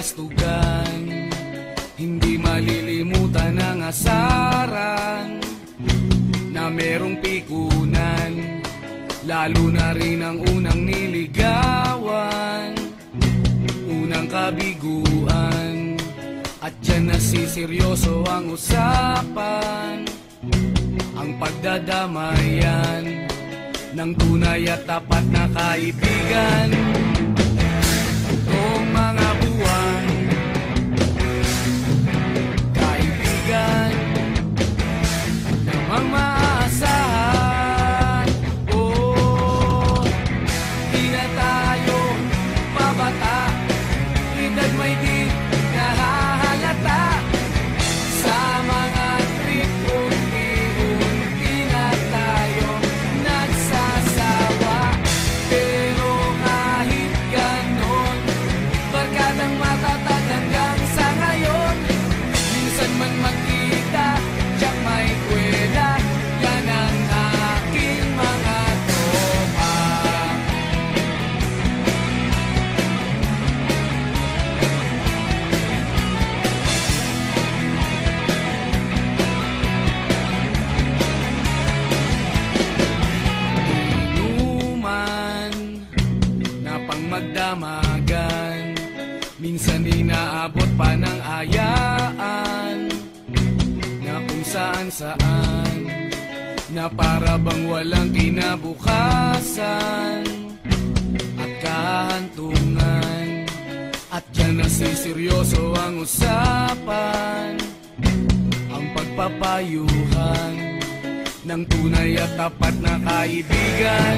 kastugan, hindi malilimutan ang asaran na merong pikunan, lalo na rin ang unang niligawan, unang kabiguan. At dyan nasiseryoso ang usapan, ang pagdadamayan ng tunay at tapat na kaibigan. Itong mga buwan, kaibigan namang maaasahan. Oh, di na tayo mabata, edad may di nahahalata. Sa mga trip unti-unti na tayo nagsasawa. Pero kahit ganon, barkadang matatag hanggang sa ngayon. Minsan man magkita, tiyak may kwela, yan ang aking mga tropa. Inuman na pang magdamagan, minsan inaabot pa ng ayaan, na kung saan-saan, na para bang walang kinabukasan at kahantungan. At dyan nasiseryoso ang usapan, ang pagpapayuhan ng tunay at tapat na kaibigan.